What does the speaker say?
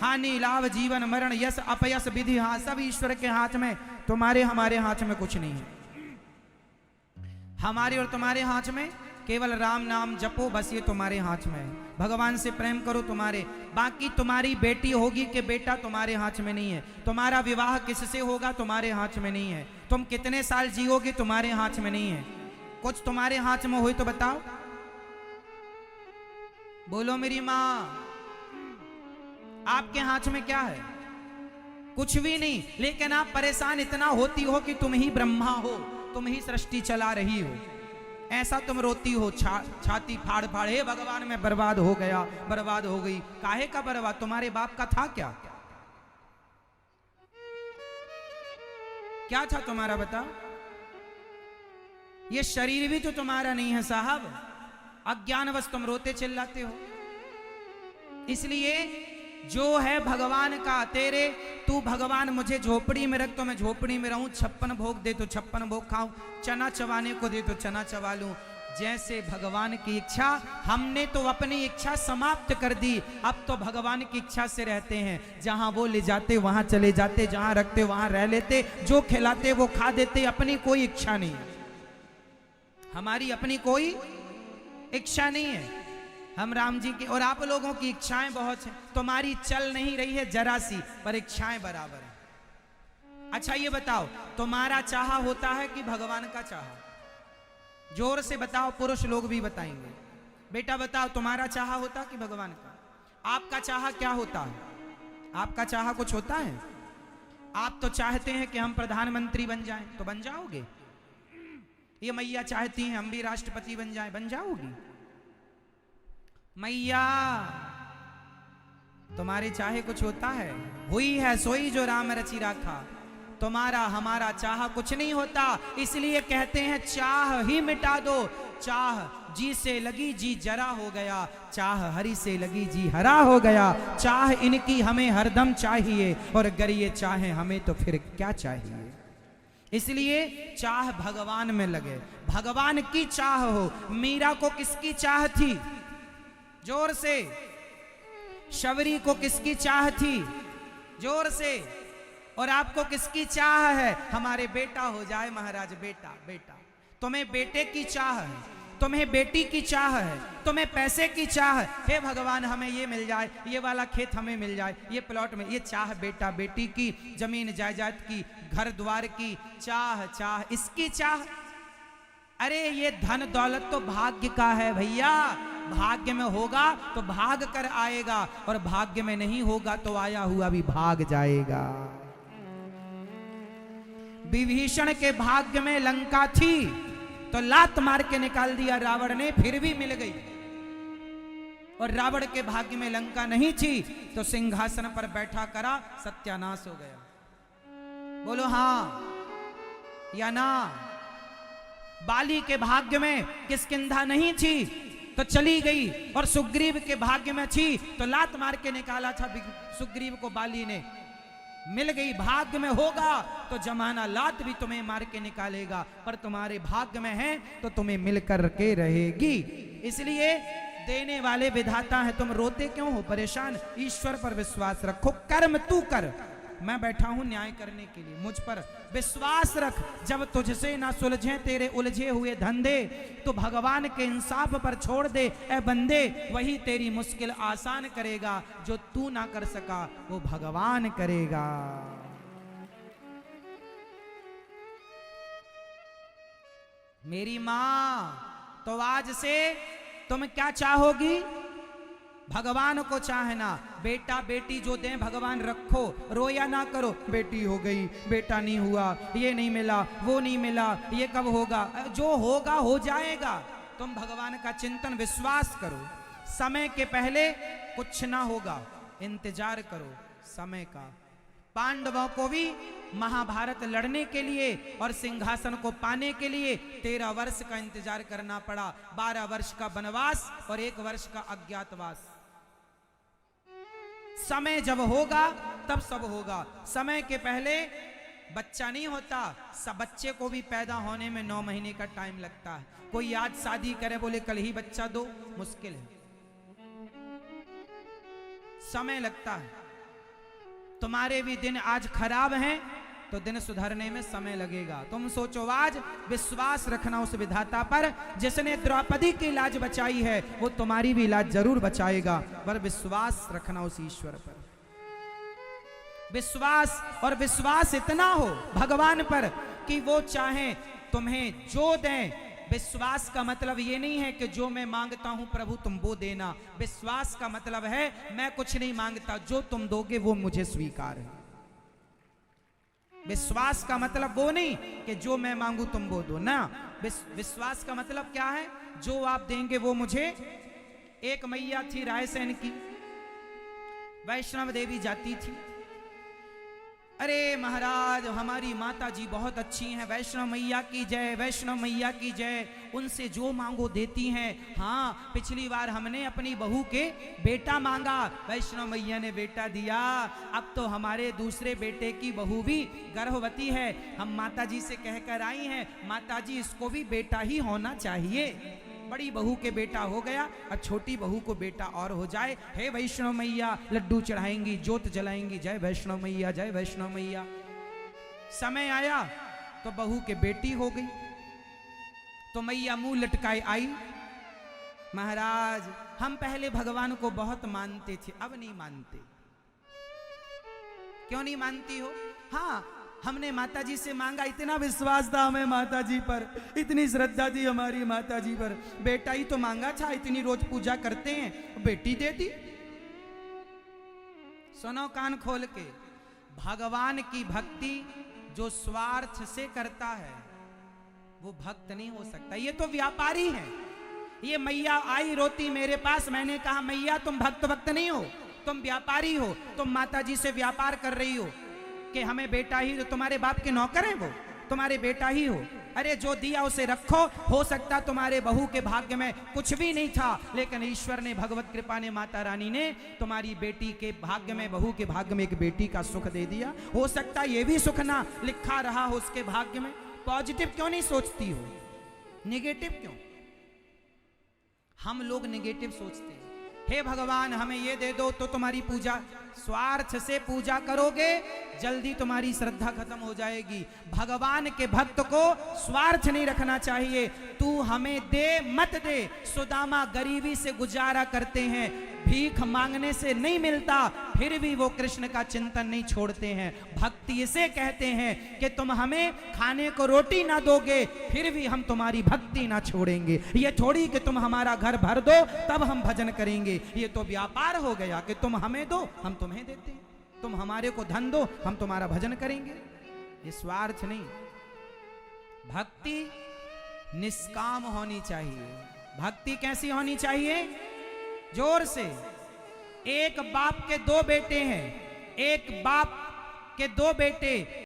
हानि लाभ जीवन मरण यश अपयश विधि, हाँ सब ईश्वर के हाथ में, तुम्हारे हमारे हाथ में कुछ नहीं है। हमारे और तुम्हारे हाथ में केवल राम नाम जपो, बस ये तुम्हारे हाथ में है। भगवान से प्रेम करो तुम्हारे, बाकी तुम्हारी बेटी होगी कि बेटा तुम्हारे हाथ में नहीं है। तुम्हारा विवाह किससे होगा तुम्हारे हाथ में नहीं है। तुम कितने साल जियोगे तुम्हारे हाथ में नहीं है। कुछ तुम्हारे हाथ में हो तो बताओ, बोलो मेरी माँ, आपके हाथ में क्या है? कुछ भी नहीं। लेकिन आप परेशान इतना होती हो कि तुम ही ब्रह्मा हो, तुम ही सृष्टि चला रही हो। ऐसा तुम रोती हो, छाती फाड़ फाड़, हे भगवान मैं बर्बाद हो गया, बर्बाद हो गई। काहे का बर्बाद? तुम्हारे बाप का था क्या? क्या था तुम्हारा बताओ? ये शरीर भी तो तुम्हारा नहीं है साहब। अज्ञानवश तुम रोते चिल्लाते हो। इसलिए जो है भगवान का, तेरे तू भगवान मुझे झोपड़ी में रख तो मैं झोपड़ी में रहूं, 56 भोग दे तो 56 भोग खाऊं, चना चबाने को दे तो चना चबा लूं, जैसे भगवान की इच्छा। हमने तो अपनी इच्छा समाप्त कर दी, अब तो भगवान की इच्छा से रहते हैं। जहां वो ले जाते वहां चले जाते, जहां रखते वहां रह लेते, जो खिलाते वो खा देते। अपनी कोई इच्छा नहीं है, हमारी अपनी कोई इच्छा नहीं है। हम राम जी की और आप लोगों की इच्छाएं बहुत हैं। तुम्हारी चल नहीं रही है जरा सी, पर इच्छाएं बराबर हैं। अच्छा ये बताओ, तुम्हारा चाहा होता है कि भगवान का चाहा? जोर से बताओ, पुरुष लोग भी बताएंगे। बेटा बताओ, तुम्हारा चाहा होता कि भगवान का? आपका चाहा क्या होता है? आपका चाहा कुछ होता है? आप तो चाहते हैं कि हम प्रधानमंत्री बन जाएं, तो बन जाओगे। ये मैया चाहती हैं हम भी राष्ट्रपति बन जाएं, बन जाओगी। मैया तुम्हारे चाहे कुछ होता है? हुई है सोई जो राम रचि राखा। तुम्हारा हमारा चाह कुछ नहीं होता। इसलिए कहते हैं चाह ही मिटा दो। चाह जी से लगी जी जरा हो गया, चाह हरि से लगी जी हरा हो गया। चाह इनकी हमें हरदम चाहिए, और अगर ये चाहे हमें तो फिर क्या चाहिए। इसलिए चाह भगवान में लगे, भगवान की चाह हो। मीरा को किसकी चाह थी? जोर से। शबरी को किसकी चाह थी? जोर से। और आपको किसकी चाह है? हमारे बेटा हो जाए महाराज, बेटा बेटा। तुम्हें बेटे की चाह है, तुम्हें बेटी की चाह है, तुम्हें पैसे की चाह है। हे भगवान हमें ये मिल जाए, ये वाला खेत हमें मिल जाए, ये प्लॉट में, ये चाह बेटा बेटी की, जमीन जायदाद की, घर द्वार की चाह, चाह इसकी चाह। अरे ये धन दौलत तो भाग्य का है भैया। भाग्य में होगा तो भाग कर आएगा, और भाग्य में नहीं होगा तो आया हुआ भी भाग जाएगा। विभीषण के भाग्य में लंका थी तो लात मार के निकाल दिया रावण ने, फिर भी मिल गई। और रावण के भाग्य में लंका नहीं थी तो सिंहासन पर बैठा करा, सत्यानाश हो गया। बोलो हाँ या ना? बाली के भाग्य में किष्किंधा नहीं थी तो चली गई, और सुग्रीव के भाग्य में थी तो लात मार के निकाला था सुग्रीव को बाली ने, मिल गई। भाग्य में होगा तो जमाना लात भी तुम्हें मार के निकालेगा, पर तुम्हारे भाग्य में है तो तुम्हें मिल कर के रहेगी। इसलिए देने वाले विधाता है। तुम रोते क्यों हो, परेशान? ईश्वर पर विश्वास रखो, कर्म तू कर, मैं बैठा हूं न्याय करने के लिए, मुझ पर विश्वास रख। जब तुझसे ना सुलझे तेरे उलझे हुए धंधे, तो भगवान के इंसाफ पर छोड़ दे ए बंदे, वही तेरी मुश्किल आसान करेगा। जो तू ना कर सका वो भगवान करेगा। मेरी मां, तो आज से तुम क्या चाहोगी? भगवान को चाहना। बेटा बेटी जो दें भगवान रखो, रोया ना करो। बेटी हो गई, बेटा नहीं हुआ, ये नहीं मिला, वो नहीं मिला, ये कब होगा? जो होगा हो जाएगा। तुम भगवान का चिंतन विश्वास करो। समय के पहले कुछ ना होगा, इंतजार करो समय का। पांडवों को भी महाभारत लड़ने के लिए और सिंहासन को पाने के लिए 13 वर्ष का इंतजार करना पड़ा। 12 वर्ष का वनवास और 1 वर्ष का अज्ञातवास। समय जब होगा तब सब होगा। समय के पहले बच्चा नहीं होता। सब बच्चे को भी पैदा होने में 9 महीने का टाइम लगता है। कोई आज शादी करे बोले कल ही बच्चा दो, मुश्किल है, समय लगता है। तुम्हारे भी दिन आज खराब हैं तो दिन सुधरने में समय लगेगा। तुम सोचो, आज विश्वास रखना उस विधाता पर जिसने द्रौपदी की लाज बचाई है, वो तुम्हारी भी लाज जरूर बचाएगा। पर विश्वास रखना उस ईश्वर पर, विश्वास, और विश्वास इतना हो भगवान पर कि वो चाहे तुम्हें जो दें। विश्वास का मतलब ये नहीं है कि जो मैं मांगता हूं प्रभु तुम वो देना। विश्वास का मतलब है मैं कुछ नहीं मांगता, जो तुम दोगे वो मुझे स्वीकार है। विश्वास का मतलब वो नहीं कि जो मैं मांगू तुम वो दो ना। विश्वास का मतलब क्या है? जो आप देंगे वो मुझे। एक मैया थी रायसेन की, वैष्णव देवी जाती थी। अरे महाराज हमारी माता जी बहुत अच्छी हैं, वैष्णव मैया की जय, वैष्णव मैया की जय, उनसे जो मांगो देती हैं। हाँ, पिछली बार हमने अपनी बहू के बेटा मांगा, वैष्णव मैया ने बेटा दिया। अब तो हमारे दूसरे बेटे की बहू भी गर्भवती है। हम माता जी से कहकर आई हैं, माता जी इसको भी बेटा ही होना चाहिए। बड़ी बहू के बेटा हो गया, अब छोटी बहू को बेटा और हो जाए। हे वैष्णव मैया, लड्डू चढ़ाएंगी, ज्योत जलाएंगी, जय वैष्णव मैया, जय वैष्णव मैया। समय आया तो बहू के बेटी हो गई, तो मैया मुंह लटकाए आई, महाराज हम पहले भगवान को बहुत मानते थे, अब नहीं मानते। क्यों नहीं मानती हो? हाँ, हमने माता जी से मांगा, इतना विश्वास था हमें माता जी पर, इतनी श्रद्धा थी हमारी माता जी पर, बेटा ही तो मांगा था, इतनी रोज पूजा करते हैं, बेटी दे दी। सुनो कान खोल के, भगवान की भक्ति जो स्वार्थ से करता है वो भक्त नहीं हो सकता। ये तो व्यापारी है। ये मैया आई रोती मेरे पास, मैंने कहा मैया तुम भक्त नहीं हो, तुम व्यापारी हो। तुम माता जी से व्यापार कर रही हो कि हमें बेटा ही, तुम्हारे बाप के नौकर हैं वो, तुम्हारे बेटा ही हो। अरे जो दिया उसे रखो। हो सकता तुम्हारे बहू के भाग्य में कुछ भी नहीं था, लेकिन ईश्वर ने, भगवत कृपा ने, माता रानी ने तुम्हारी बेटी के भाग्य में, बहू के भाग्य में एक बेटी का सुख दे दिया। हो सकता ये भी सुख ना लिखा रहा हो उसके भाग्य में। पॉजिटिव क्यों नहीं सोचती हो? निगेटिव क्यों? हम लोग निगेटिव सोचते हैं। हे भगवान हमें ये दे दो तो तुम्हारी पूजा, स्वार्थ से पूजा करोगे जल्दी तुम्हारी श्रद्धा खत्म हो जाएगी। भगवान के भक्त को स्वार्थ नहीं रखना चाहिए। तू हमें दे मत दे। सुदामा गरीबी से गुजारा करते हैं, भीख मांगने से नहीं मिलता, फिर भी वो कृष्ण का चिंतन नहीं छोड़ते हैं। भक्ति इसे कहते हैं कि तुम हमें खाने को रोटी ना दोगे, फिर भी हम तुम्हारी भक्ति ना छोड़ेंगे। ये थोड़ी कि तुम हमारा घर भर दो तब हम भजन करेंगे। ये तो व्यापार हो गया कि तुम हमें दो हम तुम्हें देते हैं, तुम हमारे को धन दो हम तुम्हारा भजन करेंगे। ये स्वार्थ नहीं। भक्ति निष्काम होनी चाहिए। भक्ति कैसी होनी चाहिए? जोर से। एक बाप के दो बेटे हैं, एक बाप के दो बेटे